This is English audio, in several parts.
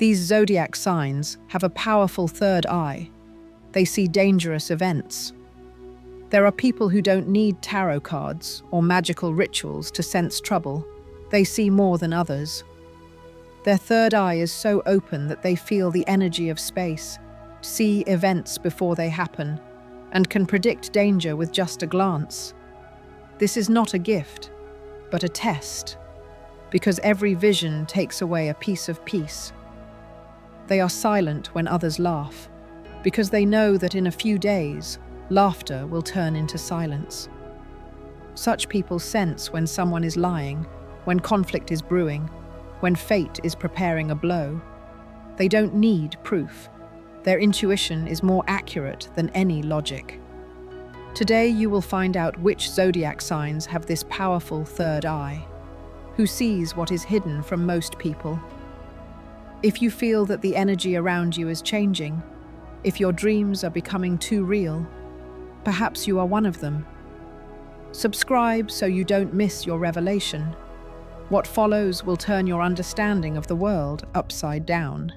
These zodiac signs have a powerful third eye. They see dangerous events. There are people who don't need tarot cards or magical rituals to sense trouble. They see more than others. Their third eye is so open that they feel the energy of space, see events before they happen, and can predict danger with just a glance. This is not a gift, but a test, because every vision takes away a piece of peace. They are silent when others laugh, because they know that in a few days, laughter will turn into silence. Such people sense when someone is lying, when conflict is brewing, when fate is preparing a blow. They don't need proof. Their intuition is more accurate than any logic. Today you will find out which zodiac signs have this powerful third eye, who sees what is hidden from most people. If you feel that the energy around you is changing, if your dreams are becoming too real, perhaps you are one of them. Subscribe so you don't miss your revelation. What follows will turn your understanding of the world upside down.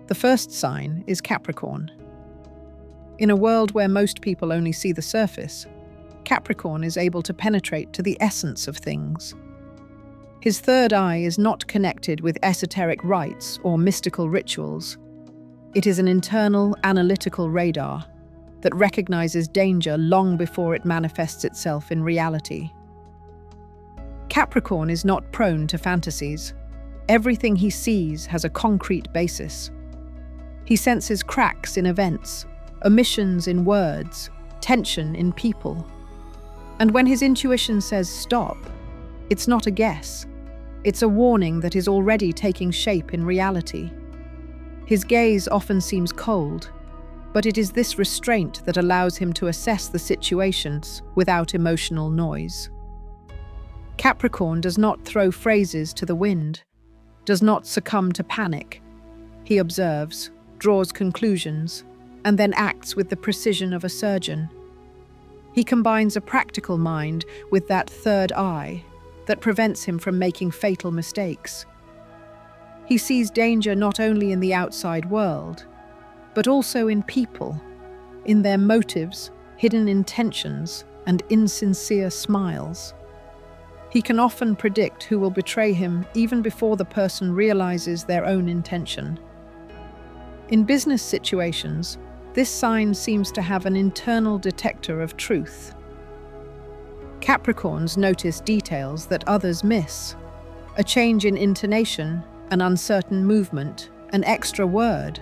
The first sign is Capricorn. In a world where most people only see the surface, Capricorn is able to penetrate to the essence of things. His third eye is not connected with esoteric rites or mystical rituals. It is an internal, analytical radar that recognizes danger long before it manifests itself in reality. Capricorn is not prone to fantasies. Everything he sees has a concrete basis. He senses cracks in events, omissions in words, tension in people. And when his intuition says stop, it's not a guess. It's a warning that is already taking shape in reality. His gaze often seems cold, but it is this restraint that allows him to assess the situations without emotional noise. Capricorn does not throw phrases to the wind, does not succumb to panic. He observes, draws conclusions, and then acts with the precision of a surgeon. He combines a practical mind with that third eye that prevents him from making fatal mistakes. He sees danger not only in the outside world, but also in people, in their motives, hidden intentions, and insincere smiles. He can often predict who will betray him even before the person realizes their own intention. In business situations, this sign seems to have an internal detector of truth. Capricorns notice details that others miss: a change in intonation, an uncertain movement, an extra word.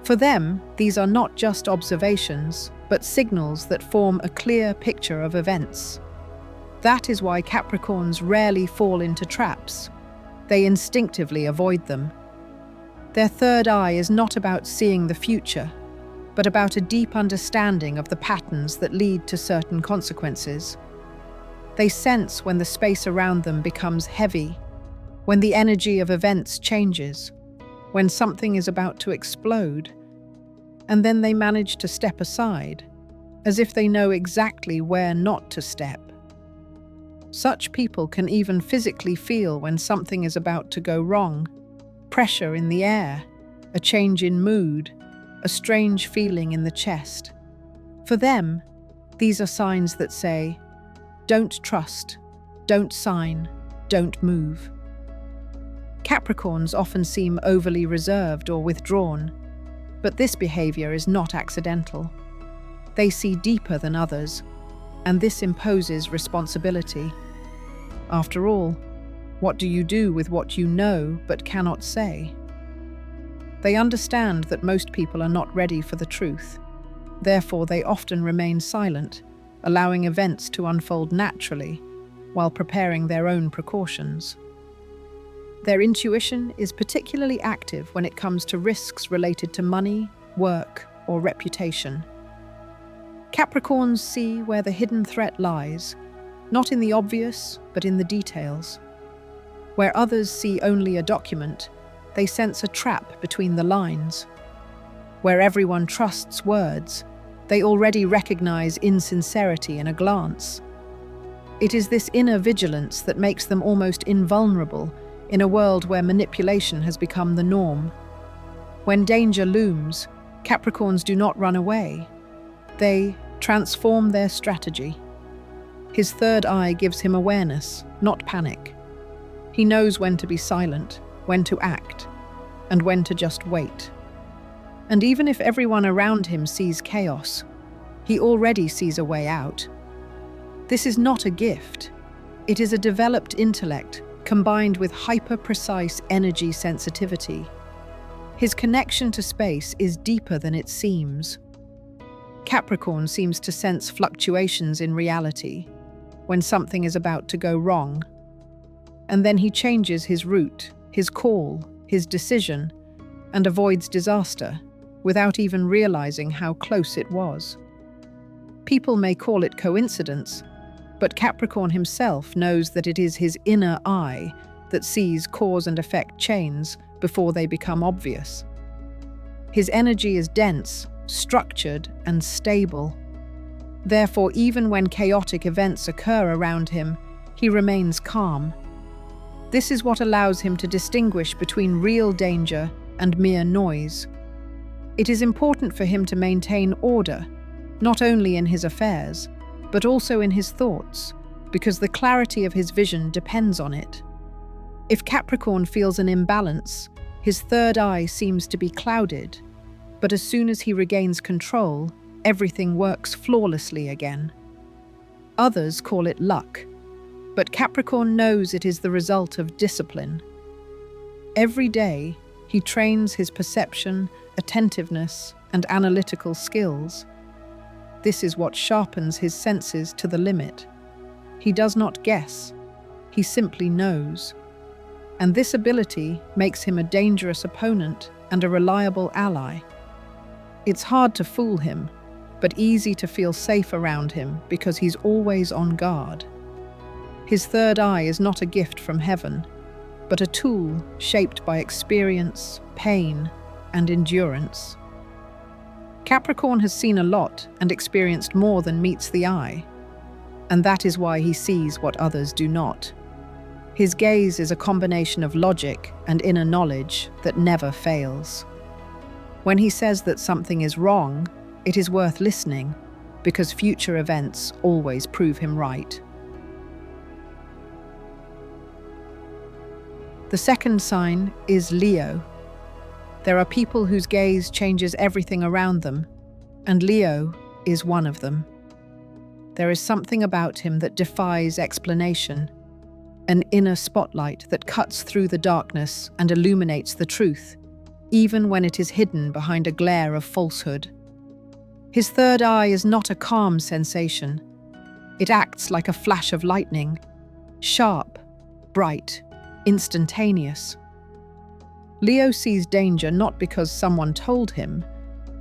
For them, these are not just observations, but signals that form a clear picture of events. That is why Capricorns rarely fall into traps. They instinctively avoid them. Their third eye is not about seeing the future, but about a deep understanding of the patterns that lead to certain consequences. They sense when the space around them becomes heavy, when the energy of events changes, when something is about to explode, and then they manage to step aside, as if they know exactly where not to step. Such people can even physically feel when something is about to go wrong: pressure in the air, a change in mood, a strange feeling in the chest. For them, these are signs that say, don't trust, don't sign, don't move. Capricorns often seem overly reserved or withdrawn, but this behavior is not accidental. They see deeper than others, and this imposes responsibility. After all, what do you do with what you know but cannot say? They understand that most people are not ready for the truth. Therefore, they often remain silent, allowing events to unfold naturally, while preparing their own precautions. Their intuition is particularly active when it comes to risks related to money, work, or reputation. Capricorns see where the hidden threat lies, not in the obvious, but in the details. Where others see only a document, they sense a trap between the lines. Where everyone trusts words, they already recognize insincerity in a glance. It is this inner vigilance that makes them almost invulnerable in a world where manipulation has become the norm. When danger looms, Capricorns do not run away. They transform their strategy. His third eye gives him awareness, not panic. He knows when to be silent, when to act, and when to just wait. And even if everyone around him sees chaos, he already sees a way out. This is not a gift. It is a developed intellect combined with hyper-precise energy sensitivity. His connection to space is deeper than it seems. Capricorn seems to sense fluctuations in reality, when something is about to go wrong. And then he changes his route, his call, his decision, and avoids disaster, without even realizing how close it was. People may call it coincidence, but Capricorn himself knows that it is his inner eye that sees cause and effect chains before they become obvious. His energy is dense, structured, and stable. Therefore, even when chaotic events occur around him, he remains calm. This is what allows him to distinguish between real danger and mere noise. It is important for him to maintain order, not only in his affairs, but also in his thoughts, because the clarity of his vision depends on it. If Capricorn feels an imbalance, his third eye seems to be clouded, but as soon as he regains control, everything works flawlessly again. Others call it luck, but Capricorn knows it is the result of discipline. Every day, he trains his perception, attentiveness, and analytical skills. This is what sharpens his senses to the limit. He does not guess, he simply knows. And this ability makes him a dangerous opponent and a reliable ally. It's hard to fool him, but easy to feel safe around him because he's always on guard. His third eye is not a gift from heaven, but a tool shaped by experience, pain, and endurance. Capricorn has seen a lot and experienced more than meets the eye, and that is why he sees what others do not. His gaze is a combination of logic and inner knowledge that never fails. When he says that something is wrong, it is worth listening, because future events always prove him right. The second sign is Leo. There are people whose gaze changes everything around them, and Leo is one of them. There is something about him that defies explanation, an inner spotlight that cuts through the darkness and illuminates the truth, even when it is hidden behind a glare of falsehood. His third eye is not a calm sensation. It acts like a flash of lightning, sharp, bright, instantaneous. Leo sees danger not because someone told him,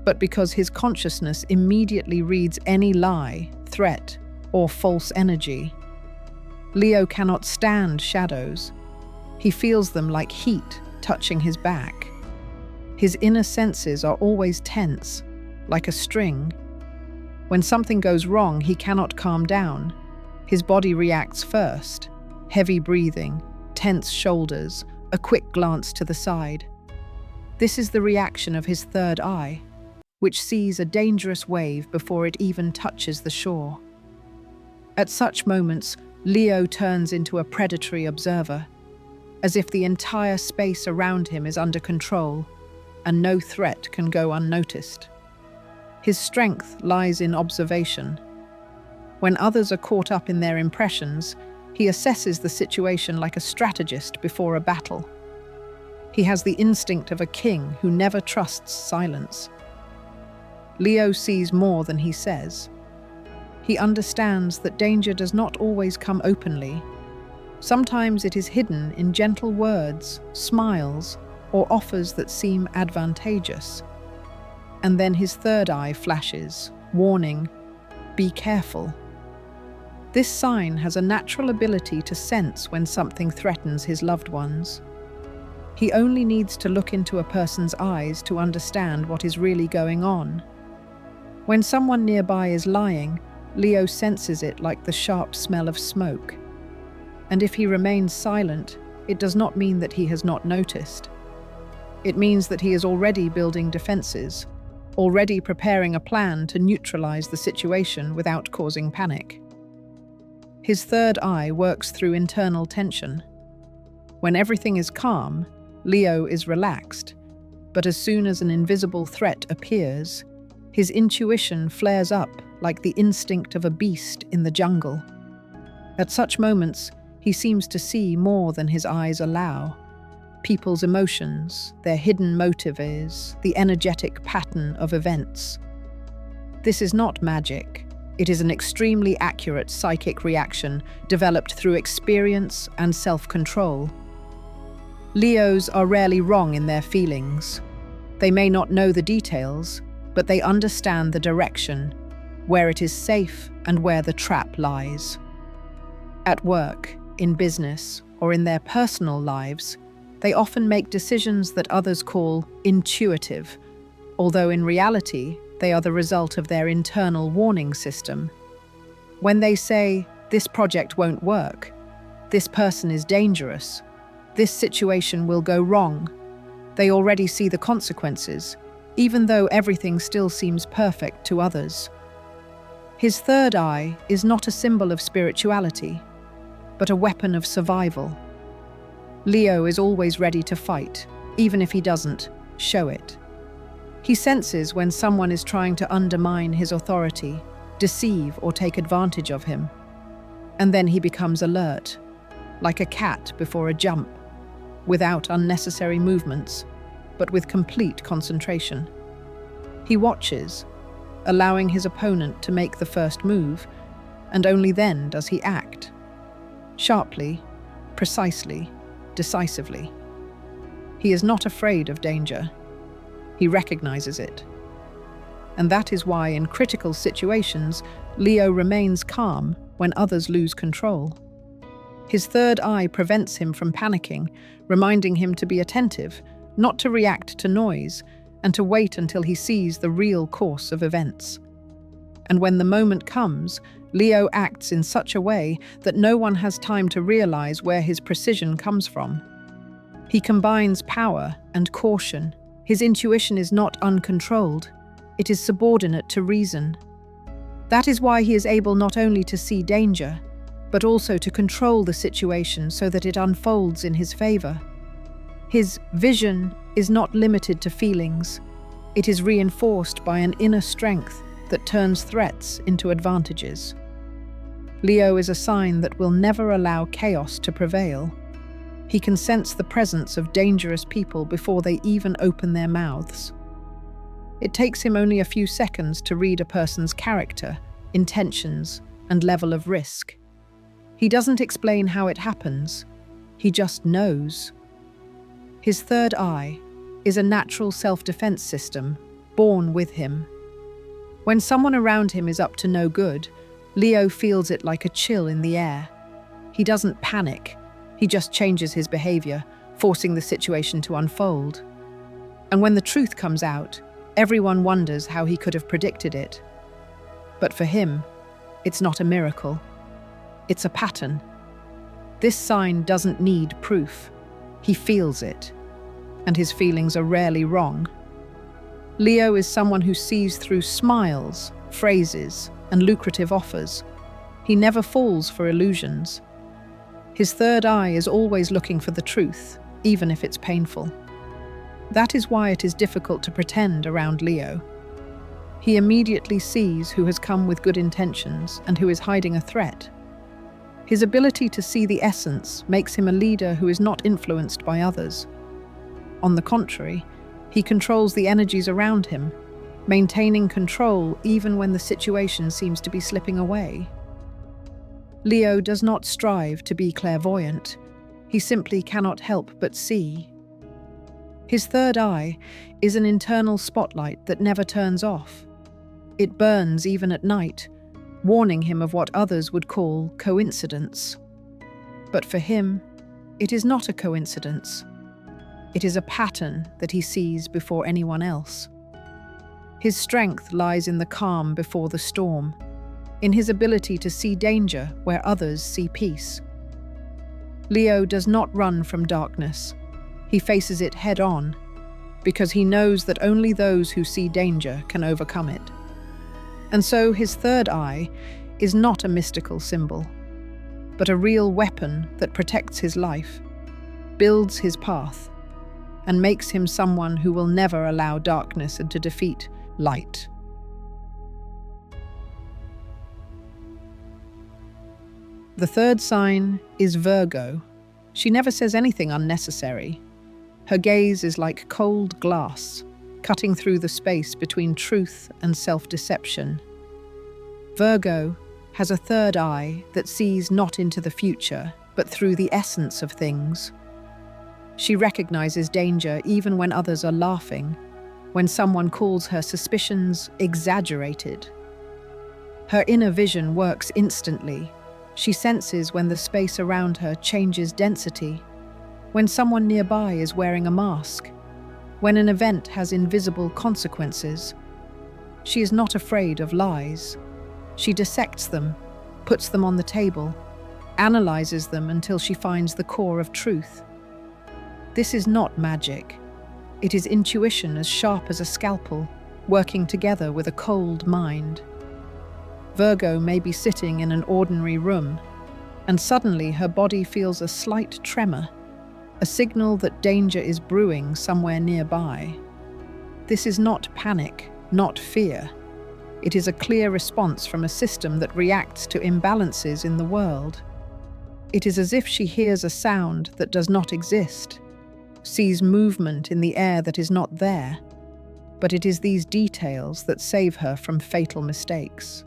but because his consciousness immediately reads any lie, threat, or false energy. Leo cannot stand shadows. He feels them like heat touching his back. His inner senses are always tense, like a string. When something goes wrong, he cannot calm down. His body reacts first. Heavy breathing, tense shoulders, a quick glance to the side. This is the reaction of his third eye, which sees a dangerous wave before it even touches the shore. At such moments, Leo turns into a predatory observer, as if the entire space around him is under control and no threat can go unnoticed. His strength lies in observation. When others are caught up in their impressions, he assesses the situation like a strategist before a battle. He has the instinct of a king who never trusts silence. Leo sees more than he says. He understands that danger does not always come openly. Sometimes it is hidden in gentle words, smiles, or offers that seem advantageous. And then his third eye flashes, warning, "Be careful." This sign has a natural ability to sense when something threatens his loved ones. He only needs to look into a person's eyes to understand what is really going on. When someone nearby is lying, Leo senses it like the sharp smell of smoke. And if he remains silent, it does not mean that he has not noticed. It means that he is already building defenses, already preparing a plan to neutralize the situation without causing panic. His third eye works through internal tension. When everything is calm, Leo is relaxed, but as soon as an invisible threat appears, his intuition flares up like the instinct of a beast in the jungle. At such moments, he seems to see more than his eyes allow. People's emotions, their hidden motives, the energetic pattern of events. This is not magic. It is an extremely accurate psychic reaction developed through experience and self-control. Leos are rarely wrong in their feelings. They may not know the details, but they understand the direction, where it is safe and where the trap lies. At work, in business, or in their personal lives, they often make decisions that others call intuitive, although in reality, they are the result of their internal warning system. When they say, "This project won't work," "This person is dangerous," "This situation will go wrong," they already see the consequences, even though everything still seems perfect to others. His third eye is not a symbol of spirituality, but a weapon of survival. Leo is always ready to fight, even if he doesn't show it. He senses when someone is trying to undermine his authority, deceive or take advantage of him. And then he becomes alert, like a cat before a jump, without unnecessary movements, but with complete concentration. He watches, allowing his opponent to make the first move, and only then does he act. Sharply, precisely, decisively. He is not afraid of danger. He recognizes it. And that is why in critical situations, Leo remains calm when others lose control. His third eye prevents him from panicking, reminding him to be attentive, not to react to noise, and to wait until he sees the real course of events. And when the moment comes, Leo acts in such a way that no one has time to realize where his precision comes from. He combines power and caution. His intuition is not uncontrolled, it is subordinate to reason. That is why he is able not only to see danger, but also to control the situation so that it unfolds in his favor. His vision is not limited to feelings. It is reinforced by an inner strength that turns threats into advantages. Leo is a sign that will never allow chaos to prevail. He can sense the presence of dangerous people before they even open their mouths. It takes him only a few seconds to read a person's character, intentions, and level of risk. He doesn't explain how it happens. He just knows. His third eye is a natural self-defense system, born with him. When someone around him is up to no good, Leo feels it like a chill in the air. He doesn't panic. He just changes his behavior, forcing the situation to unfold. And when the truth comes out, everyone wonders how he could have predicted it. But for him, it's not a miracle. It's a pattern. This sign doesn't need proof. He feels it, and his feelings are rarely wrong. Leo is someone who sees through smiles, phrases, and lucrative offers. He never falls for illusions. His third eye is always looking for the truth, even if it's painful. That is why it is difficult to pretend around Leo. He immediately sees who has come with good intentions and who is hiding a threat. His ability to see the essence makes him a leader who is not influenced by others. On the contrary, he controls the energies around him, maintaining control even when the situation seems to be slipping away. Leo does not strive to be clairvoyant. He simply cannot help but see. His third eye is an internal spotlight that never turns off. It burns even at night, warning him of what others would call coincidence. But for him, it is not a coincidence. It is a pattern that he sees before anyone else. His strength lies in the calm before the storm, in his ability to see danger where others see peace. Leo does not run from darkness. He faces it head-on, because he knows that only those who see danger can overcome it. And so his third eye is not a mystical symbol, but a real weapon that protects his life, builds his path, and makes him someone who will never allow darkness to defeat light. The third sign is Virgo. She never says anything unnecessary. Her gaze is like cold glass, cutting through the space between truth and self-deception. Virgo has a third eye that sees not into the future, but through the essence of things. She recognizes danger even when others are laughing, when someone calls her suspicions exaggerated. Her inner vision works instantly. She senses when the space around her changes density, when someone nearby is wearing a mask, when an event has invisible consequences. She is not afraid of lies. She dissects them, puts them on the table, analyzes them until she finds the core of truth. This is not magic. It is intuition as sharp as a scalpel, working together with a cold mind. Virgo may be sitting in an ordinary room, and suddenly her body feels a slight tremor, a signal that danger is brewing somewhere nearby. This is not panic, not fear. It is a clear response from a system that reacts to imbalances in the world. It is as if she hears a sound that does not exist, sees movement in the air that is not there, but it is these details that save her from fatal mistakes.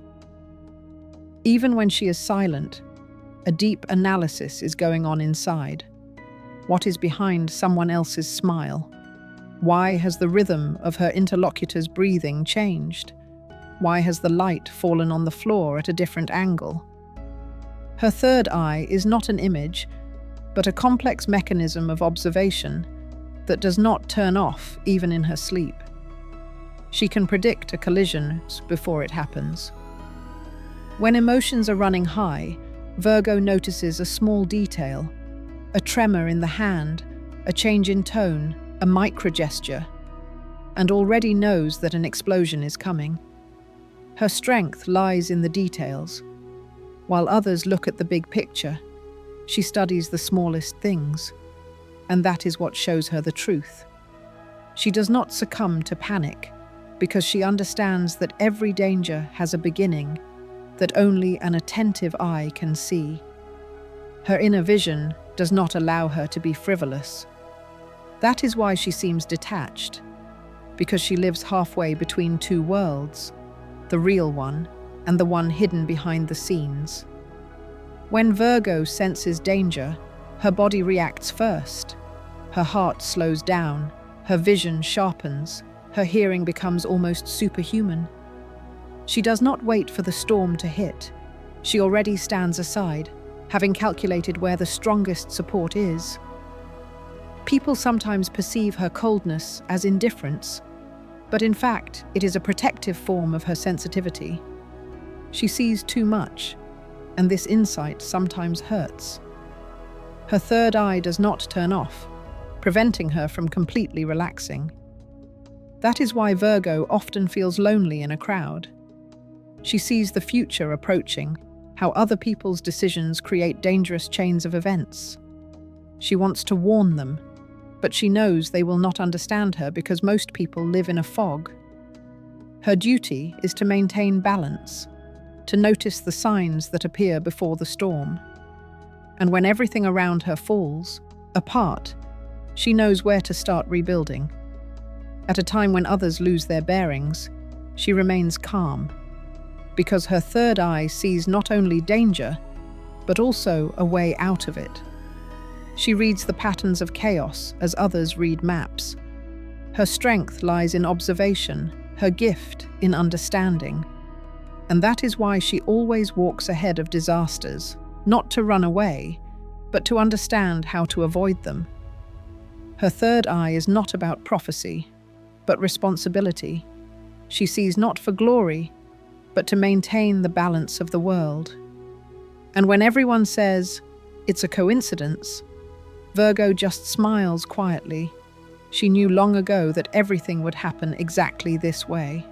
Even when she is silent, a deep analysis is going on inside. What is behind someone else's smile? Why has the rhythm of her interlocutor's breathing changed? Why has the light fallen on the floor at a different angle? Her third eye is not an image, but a complex mechanism of observation that does not turn off even in her sleep. She can predict a collision before it happens. When emotions are running high, Virgo notices a small detail, a tremor in the hand, a change in tone, a microgesture, and already knows that an explosion is coming. Her strength lies in the details. While others look at the big picture, she studies the smallest things, and that is what shows her the truth. She does not succumb to panic because she understands that every danger has a beginning that only an attentive eye can see. Her inner vision does not allow her to be frivolous. That is why she seems detached, because she lives halfway between two worlds, the real one and the one hidden behind the scenes. When Virgo senses danger, her body reacts first. Her heart slows down, her vision sharpens, her hearing becomes almost superhuman. She does not wait for the storm to hit. She already stands aside, having calculated where the strongest support is. People sometimes perceive her coldness as indifference, but in fact, it is a protective form of her sensitivity. She sees too much, and this insight sometimes hurts. Her third eye does not turn off, preventing her from completely relaxing. That is why Virgo often feels lonely in a crowd. She sees the future approaching, how other people's decisions create dangerous chains of events. She wants to warn them, but she knows they will not understand her because most people live in a fog. Her duty is to maintain balance, to notice the signs that appear before the storm. And when everything around her falls apart, she knows where to start rebuilding. At a time when others lose their bearings, she remains calm, because her third eye sees not only danger, but also a way out of it. She reads the patterns of chaos as others read maps. Her strength lies in observation, her gift in understanding. And that is why she always walks ahead of disasters, not to run away, but to understand how to avoid them. Her third eye is not about prophecy, but responsibility. She sees not for glory, but to maintain the balance of the world. And when everyone says, It's a coincidence. Virgo just smiles quietly. She knew long ago that everything would happen exactly this way.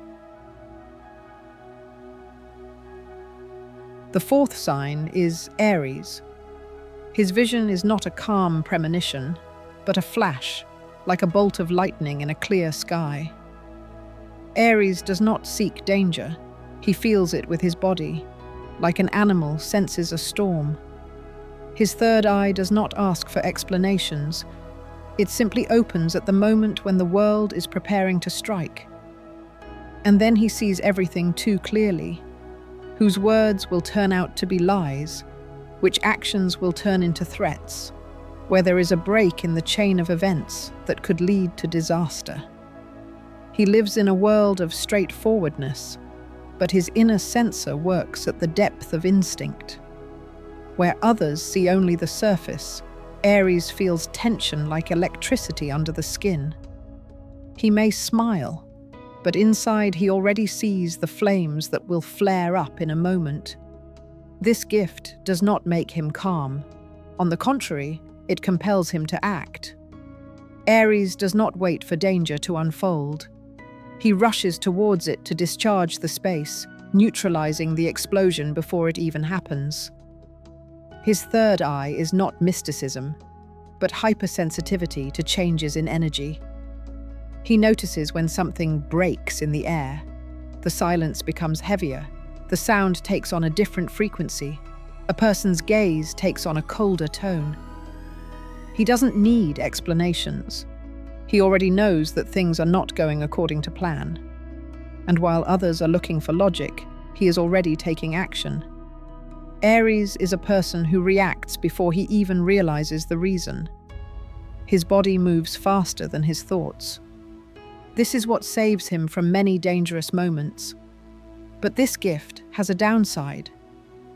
The fourth sign is Aries. His vision is not a calm premonition, but a flash, like a bolt of lightning in a clear sky. Aries does not seek danger. He feels it with his body, like an animal senses a storm. His third eye does not ask for explanations. It simply opens at the moment when the world is preparing to strike. And then he sees everything too clearly, whose words will turn out to be lies, which actions will turn into threats, where there is a break in the chain of events that could lead to disaster. He lives in a world of straightforwardness, but his inner sensor works at the depth of instinct. Where others see only the surface, Aries feels tension like electricity under the skin. He may smile, but inside he already sees the flames that will flare up in a moment. This gift does not make him calm. On the contrary, it compels him to act. Aries does not wait for danger to unfold. He rushes towards it to discharge the space, neutralizing the explosion before it even happens. His third eye is not mysticism, but hypersensitivity to changes in energy. He notices when something breaks in the air. The silence becomes heavier. The sound takes on a different frequency. A person's gaze takes on a colder tone. He doesn't need explanations. He already knows that things are not going according to plan. And while others are looking for logic, he is already taking action. Aries is a person who reacts before he even realizes the reason. His body moves faster than his thoughts. This is what saves him from many dangerous moments. But this gift has a downside.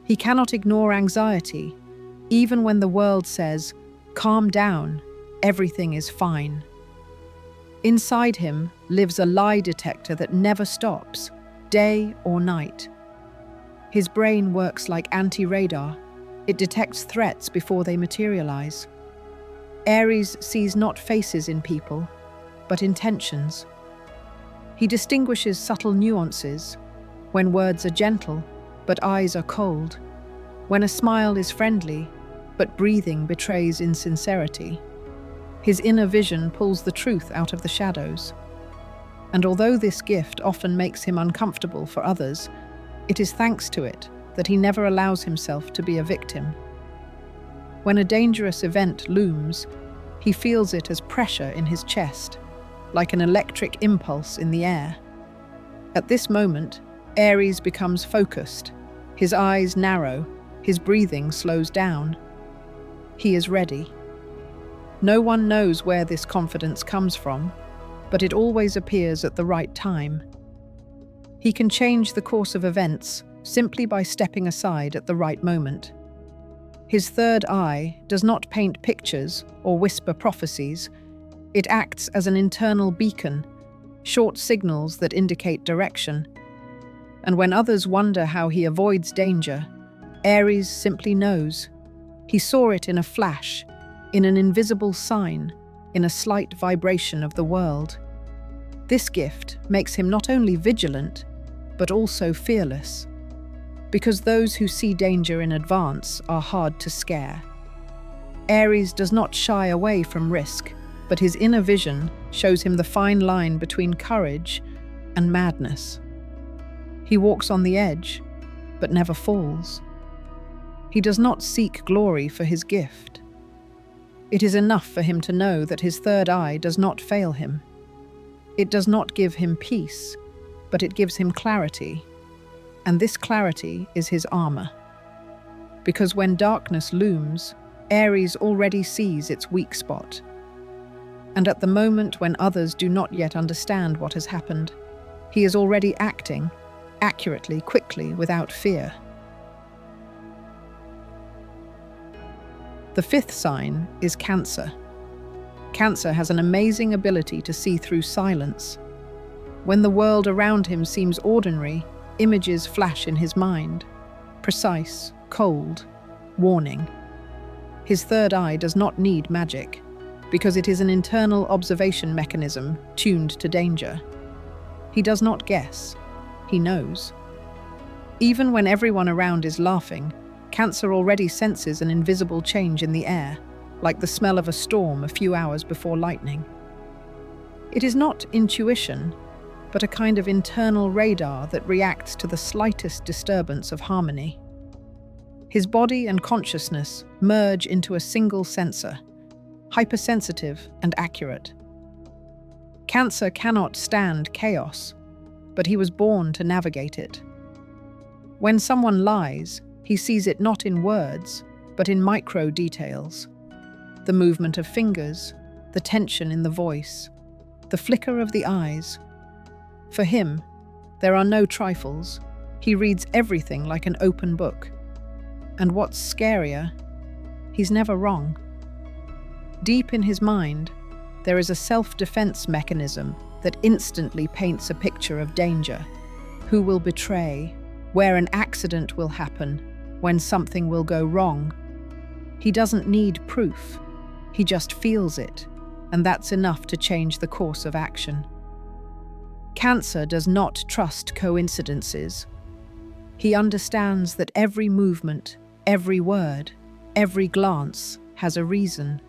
He cannot ignore anxiety, even when the world says, "Calm down, everything is fine." Inside him lives a lie detector that never stops, day or night. His brain works like anti-radar. It detects threats before they materialize. Aries sees not faces in people, but intentions. He distinguishes subtle nuances, when words are gentle, but eyes are cold, when a smile is friendly, but breathing betrays insincerity. His inner vision pulls the truth out of the shadows. And although this gift often makes him uncomfortable for others, it is thanks to it that he never allows himself to be a victim. When a dangerous event looms, he feels it as pressure in his chest, like an electric impulse in the air. At this moment, Aries becomes focused. His eyes narrow, his breathing slows down. He is ready. No one knows where this confidence comes from, but it always appears at the right time. He can change the course of events simply by stepping aside at the right moment. His third eye does not paint pictures or whisper prophecies. It acts as an internal beacon, short signals that indicate direction. And when others wonder how he avoids danger, Aries simply knows. He saw it in a flash, in an invisible sign, in a slight vibration of the world. This gift makes him not only vigilant, but also fearless, because those who see danger in advance are hard to scare. Aries does not shy away from risk, but his inner vision shows him the fine line between courage and madness. He walks on the edge, but never falls. He does not seek glory for his gift. It is enough for him to know that his third eye does not fail him. It does not give him peace, but it gives him clarity. And this clarity is his armor. Because when darkness looms, Aries already sees its weak spot. And at the moment when others do not yet understand what has happened, he is already acting, accurately, quickly, without fear. The fifth sign is Cancer. Cancer has an amazing ability to see through silence. When the world around him seems ordinary, images flash in his mind. Precise, cold, warning. His third eye does not need magic, because it is an internal observation mechanism tuned to danger. He does not guess. He knows. Even when everyone around is laughing, Cancer already senses an invisible change in the air, like the smell of a storm a few hours before lightning. It is not intuition, but a kind of internal radar that reacts to the slightest disturbance of harmony. His body and consciousness merge into a single sensor, hypersensitive and accurate. Cancer cannot stand chaos, but he was born to navigate it. When someone lies, he sees it not in words, but in micro details. The movement of fingers, the tension in the voice, the flicker of the eyes. For him, there are no trifles. He reads everything like an open book. And what's scarier, he's never wrong. Deep in his mind, there is a self-defense mechanism that instantly paints a picture of danger. Who will betray, where an accident will happen, when something will go wrong. He doesn't need proof. He just feels it, and that's enough to change the course of action. Cancer does not trust coincidences. He understands that every movement, every word, every glance has a reason.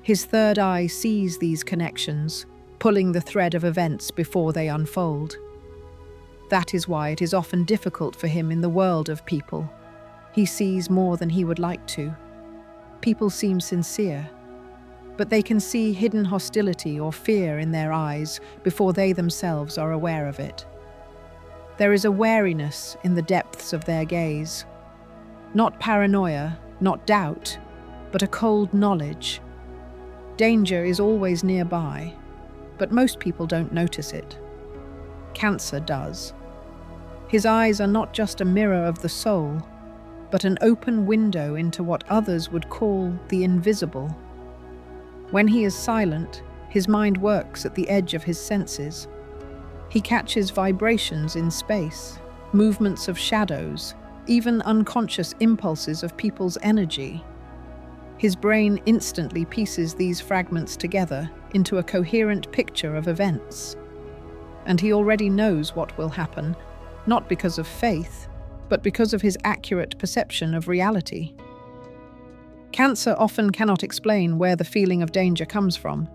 His third eye sees these connections, pulling the thread of events before they unfold. That is why it is often difficult for him in the world of people. He sees more than he would like to. People seem sincere, but they can see hidden hostility or fear in their eyes before they themselves are aware of it. There is a wariness in the depths of their gaze. Not paranoia, not doubt, but a cold knowledge. Danger is always nearby, but most people don't notice it. Cancer does. His eyes are not just a mirror of the soul, but an open window into what others would call the invisible. When he is silent, his mind works at the edge of his senses. He catches vibrations in space, movements of shadows, even unconscious impulses of people's energy. His brain instantly pieces these fragments together into a coherent picture of events. And he already knows what will happen, not because of faith, but because of his accurate perception of reality. Cancer often cannot explain where the feeling of danger comes from.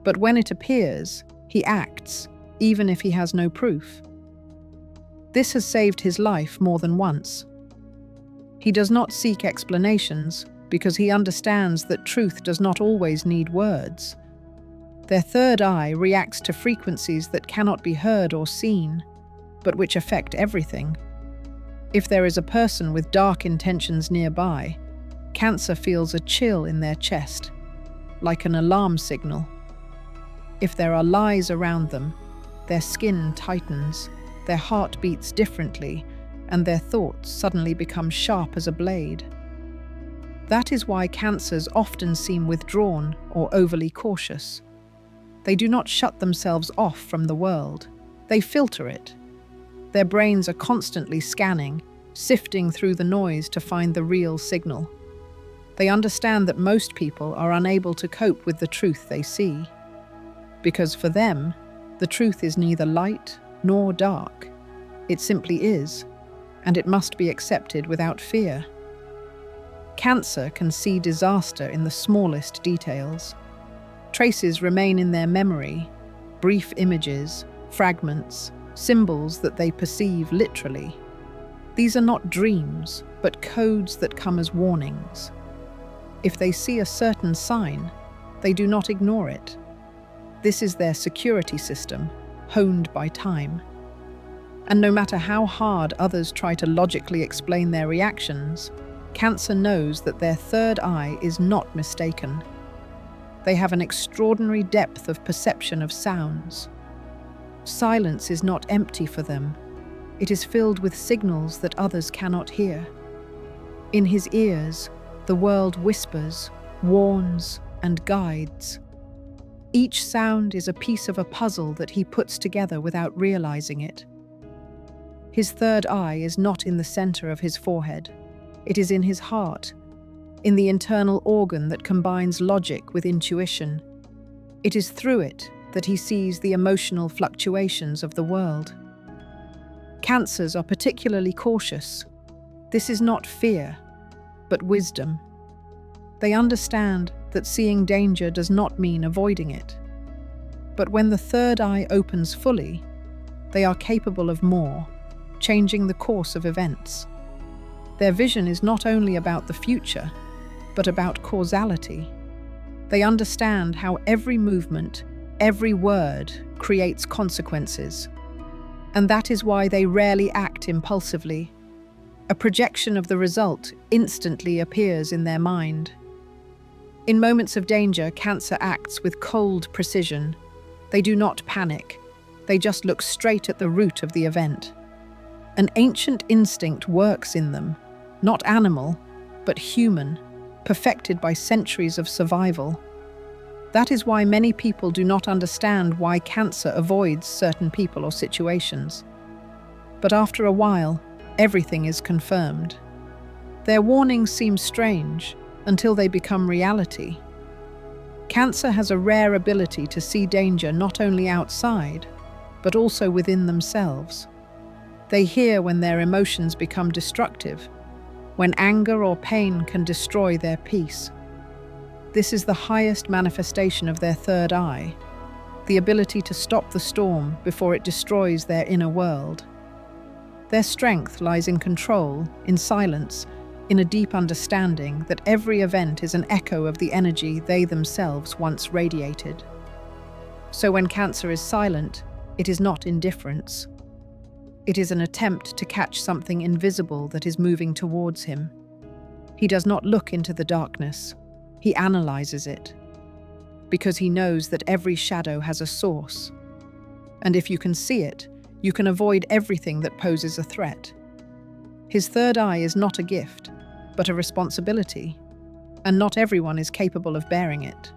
But when it appears, he acts, even if he has no proof. This has saved his life more than once. He does not seek explanations because he understands that truth does not always need words. Their third eye reacts to frequencies that cannot be heard or seen, but which affect everything. If there is a person with dark intentions nearby, Cancer feels a chill in their chest, like an alarm signal. If there are lies around them, their skin tightens, their heart beats differently, and their thoughts suddenly become sharp as a blade. That is why Cancers often seem withdrawn or overly cautious. They do not shut themselves off from the world. They filter it. Their brains are constantly scanning, sifting through the noise to find the real signal. They understand that most people are unable to cope with the truth they see, because for them, the truth is neither light nor dark. It simply is, and it must be accepted without fear. Cancer can see disaster in the smallest details. Traces remain in their memory, brief images, fragments, symbols that they perceive literally. These are not dreams, but codes that come as warnings. If they see a certain sign, they do not ignore it. This is their security system, honed by time. And no matter how hard others try to logically explain their reactions, Cancer knows that their third eye is not mistaken. They have an extraordinary depth of perception of sounds. Silence is not empty for them. It is filled with signals that others cannot hear. In his ears, the world whispers, warns, and guides. Each sound is a piece of a puzzle that he puts together without realizing it. His third eye is not in the center of his forehead. It is in his heart, in the internal organ that combines logic with intuition. It is through it that he sees the emotional fluctuations of the world. Cancers are particularly cautious. This is not fear, but wisdom. They understand that seeing danger does not mean avoiding it. But when the third eye opens fully, they are capable of more, changing the course of events. Their vision is not only about the future, but about causality. They understand how every movement, every word creates consequences. And that is why they rarely act impulsively. A projection of the result instantly appears in their mind. In moments of danger, Cancer acts with cold precision. They do not panic. They just look straight at the root of the event. An ancient instinct works in them, not animal, but human, perfected by centuries of survival. That is why many people do not understand why Cancer avoids certain people or situations. But after a while, everything is confirmed. Their warnings seem strange until they become reality. Cancer has a rare ability to see danger not only outside, but also within themselves. They hear when their emotions become destructive, when anger or pain can destroy their peace. This is the highest manifestation of their third eye, the ability to stop the storm before it destroys their inner world. Their strength lies in control, in silence, in a deep understanding that every event is an echo of the energy they themselves once radiated. So when Cancer is silent, it is not indifference. It is an attempt to catch something invisible that is moving towards him. He does not look into the darkness. He analyzes it, because he knows that every shadow has a source. And if you can see it, you can avoid everything that poses a threat. His third eye is not a gift, but a responsibility, and not everyone is capable of bearing it.